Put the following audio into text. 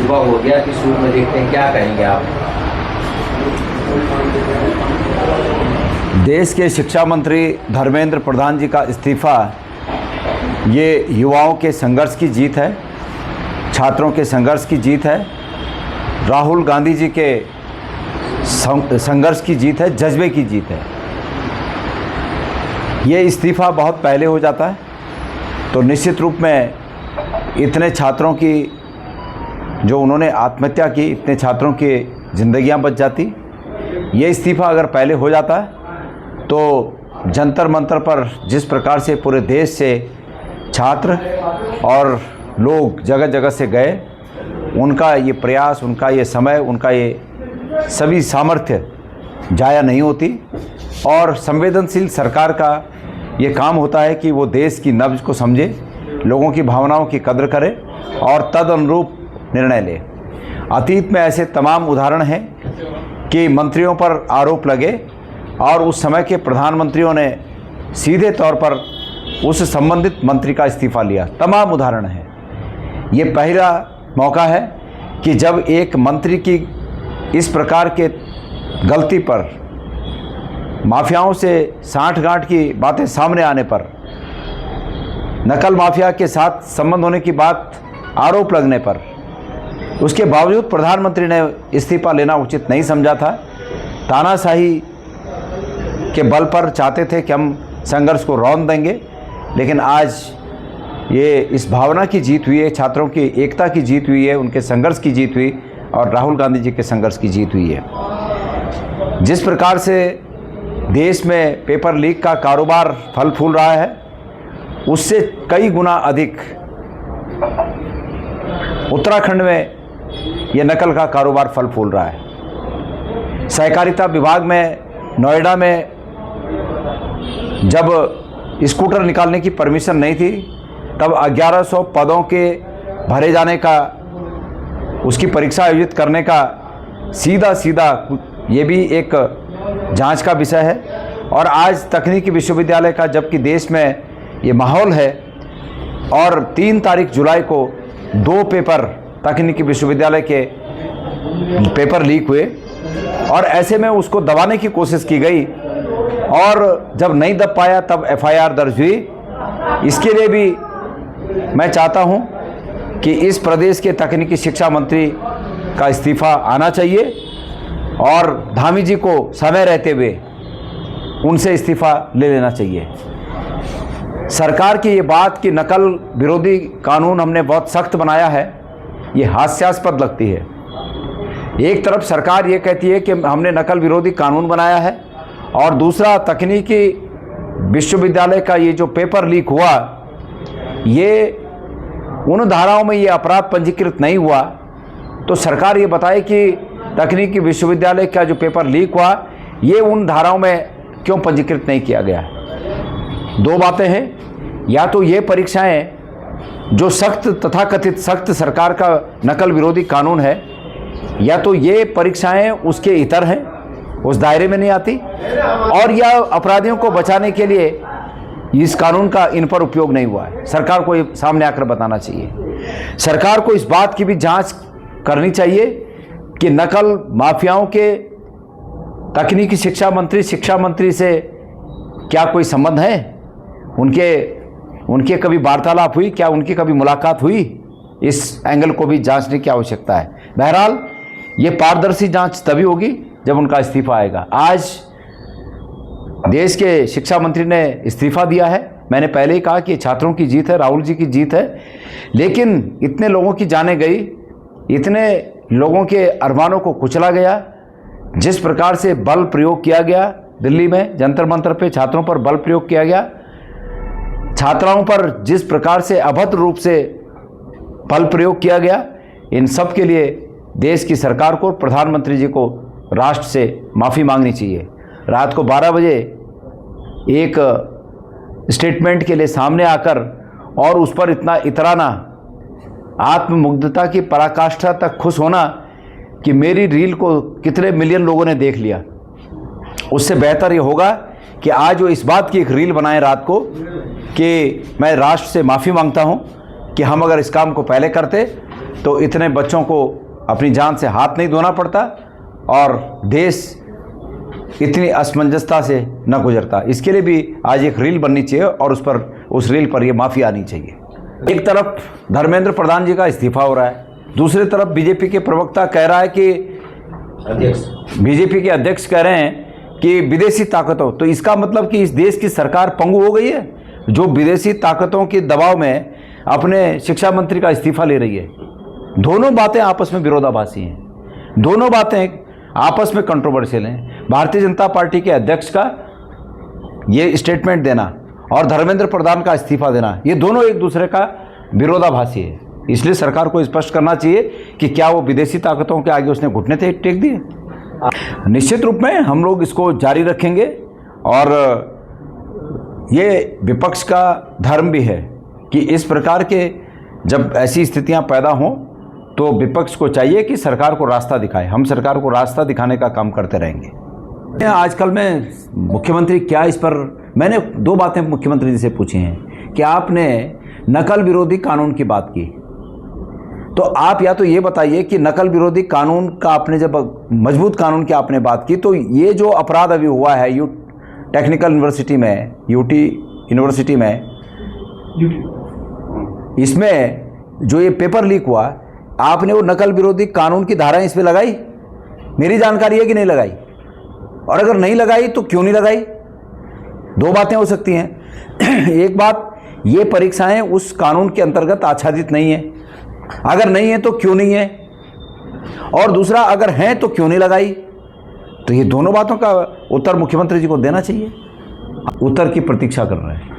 सुबह हो गया, किस रूप में देखते हैं, क्या कहेंगे आप? देश के शिक्षा मंत्री धर्मेंद्र प्रधान जी का इस्तीफा ये युवाओं के संघर्ष की जीत है, छात्रों के संघर्ष की जीत है, राहुल गांधी जी के संघर्ष की जीत है, जज्बे की जीत है। ये इस्तीफा बहुत पहले हो जाता है तो निश्चित रूप में इतने छात्रों की जो उन्होंने आत्महत्या की, इतने छात्रों की ज़िंदगियां बच जाती। ये इस्तीफा अगर पहले हो जाता है तो जंतर मंतर पर जिस प्रकार से पूरे देश से छात्र और लोग जगह जगह से गए, उनका ये प्रयास, उनका ये समय, उनका ये सभी सामर्थ्य जाया नहीं होती। और संवेदनशील सरकार का ये काम होता है कि वो देश की नब्ज को समझे, लोगों की भावनाओं की कद्र करे और तद अनुरूप निर्णय ले। अतीत में ऐसे तमाम उदाहरण हैं कि मंत्रियों पर आरोप लगे और उस समय के प्रधानमंत्रियों ने सीधे तौर पर उस संबंधित मंत्री का इस्तीफा लिया। तमाम उदाहरण हैं। ये पहला मौका है कि जब एक मंत्री की इस प्रकार के गलती पर, माफियाओं से साठगांठ की बातें सामने आने पर, नकल माफिया के साथ संबंध होने की बात आरोप लगने पर, उसके बावजूद प्रधानमंत्री ने इस्तीफा लेना उचित नहीं समझा था। तानाशाही के बल पर चाहते थे कि हम संघर्ष को रौंद देंगे, लेकिन आज ये इस भावना की जीत हुई है, छात्रों की एकता की जीत हुई है, उनके संघर्ष की जीत हुई और राहुल गांधी जी के संघर्ष की जीत हुई है। जिस प्रकार से देश में पेपर लीक का कारोबार फल फूल रहा है, उससे कई गुना अधिक उत्तराखंड में ये नकल का कारोबार फल फूल रहा है। सहकारिता विभाग में नोएडा में जब स्कूटर निकालने की परमिशन नहीं थी, तब 1100 पदों के भरे जाने का, उसकी परीक्षा आयोजित करने का सीधा ये भी एक जांच का विषय है। और आज तकनीकी विश्वविद्यालय का, जबकि देश में ये माहौल है, और 3 तारीख जुलाई को 2 पेपर तकनीकी विश्वविद्यालय के पेपर लीक हुए और ऐसे में उसको दबाने की कोशिश की गई और जब नहीं दब पाया तब एफआईआर दर्ज हुई। इसके लिए भी मैं चाहता हूं कि इस प्रदेश के तकनीकी शिक्षा मंत्री का इस्तीफा आना चाहिए और धामी जी को समय रहते हुए उनसे इस्तीफा ले लेना चाहिए। सरकार की ये बात कि नकल विरोधी कानून हमने बहुत सख्त बनाया है, ये हास्यास्पद लगती है। एक तरफ सरकार ये कहती है कि हमने नकल विरोधी कानून बनाया है और दूसरा तकनीकी विश्वविद्यालय का ये जो पेपर लीक हुआ, ये उन धाराओं में ये अपराध पंजीकृत नहीं हुआ। तो सरकार ये बताए कि तकनीकी विश्वविद्यालय का जो पेपर लीक हुआ, ये उन धाराओं में क्यों पंजीकृत नहीं किया गया। 2 बातें हैं, या तो ये परीक्षाएं जो सख्त तथाकथित सख्त सरकार का नकल विरोधी कानून है, या तो ये परीक्षाएं उसके इतर हैं, उस दायरे में नहीं आती, और या अपराधियों को बचाने के लिए इस कानून का इन पर उपयोग नहीं हुआ है। सरकार को ये सामने आकर बताना चाहिए। सरकार को इस बात की भी जांच करनी चाहिए कि नकल माफियाओं के तकनीकी शिक्षा मंत्री से क्या कोई संबंध है, उनके कभी वार्तालाप हुई, क्या उनकी कभी मुलाकात हुई, इस एंगल को भी जांचने की आवश्यकता है। बहरहाल ये पारदर्शी जांच तभी होगी जब उनका इस्तीफा आएगा। आज देश के शिक्षा मंत्री ने इस्तीफा दिया है। मैंने पहले ही कहा कि छात्रों की जीत है, राहुल जी की जीत है, लेकिन इतने लोगों की जानें गई, इतने लोगों के अरमानों को कुचला गया, जिस प्रकार से बल प्रयोग किया गया दिल्ली में जंतर मंतर पे, छात्रों पर बल प्रयोग किया गया, छात्राओं पर जिस प्रकार से अभद्र रूप से बल प्रयोग किया गया, इन सब के लिए देश की सरकार को, प्रधानमंत्री जी को राष्ट्र से माफ़ी मांगनी चाहिए। रात को 12 बजे एक स्टेटमेंट के लिए सामने आकर और उस पर इतना इतराना, आत्ममुग्धता की पराकाष्ठा तक खुश होना कि मेरी रील को कितने मिलियन लोगों ने देख लिया, उससे बेहतर ये होगा कि आज वो इस बात की एक रील बनाएं रात को कि मैं राष्ट्र से माफ़ी मांगता हूं कि हम अगर इस काम को पहले करते तो इतने बच्चों को अपनी जान से हाथ नहीं धोना पड़ता और देश इतनी असमंजसता से न गुजरता। इसके लिए भी आज एक रील बननी चाहिए और उस रील पर ये माफ़ी आनी चाहिए। एक तरफ धर्मेंद्र प्रधान जी का इस्तीफा हो रहा है, दूसरी तरफ बीजेपी के प्रवक्ता कह रहा है कि बीजेपी के अध्यक्ष कह रहे हैं कि विदेशी ताकतों, तो इसका मतलब कि इस देश की सरकार पंगु हो गई है जो विदेशी ताकतों के दबाव में अपने शिक्षा मंत्री का इस्तीफा ले रही है। दोनों बातें आपस में विरोधाभासी हैं, दोनों बातें आपस में कंट्रोवर्शियल हैं। भारतीय जनता पार्टी के अध्यक्ष का ये स्टेटमेंट देना और धर्मेंद्र प्रधान का इस्तीफा देना, ये दोनों एक दूसरे का विरोधाभासी है। इसलिए सरकार को स्पष्ट करना चाहिए कि क्या वो विदेशी ताकतों के आगे उसने घुटने टेक दिए। निश्चित रूप में हम लोग इसको जारी रखेंगे और ये विपक्ष का धर्म भी है कि इस प्रकार के जब ऐसी स्थितियां पैदा हों तो विपक्ष को चाहिए कि सरकार को रास्ता दिखाए। हम सरकार को रास्ता दिखाने का काम करते रहेंगे। आजकल में मुख्यमंत्री क्या इस पर, मैंने 2 बातें मुख्यमंत्री जी से पूछी हैं कि आपने नकल विरोधी कानून की बात की, तो आप या तो ये बताइए कि नकल विरोधी कानून का आपने जब मजबूत कानून की आपने बात की, तो ये जो अपराध अभी हुआ है टेक्निकल यूनिवर्सिटी में, यूटी यूनिवर्सिटी में, इसमें जो ये पेपर लीक हुआ, आपने वो नकल विरोधी कानून की धाराएं इसमें लगाई? मेरी जानकारी है कि नहीं लगाई, और अगर नहीं लगाई तो क्यों नहीं लगाई? 2 बातें हो सकती हैं। एक बात, ये परीक्षाएं उस कानून के अंतर्गत आच्छादित नहीं है, अगर नहीं है तो क्यों नहीं है, और दूसरा अगर है तो क्यों नहीं लगाई? तो ये दोनों बातों का उत्तर मुख्यमंत्री जी को देना चाहिए। उत्तर की प्रतीक्षा कर रहे हैं।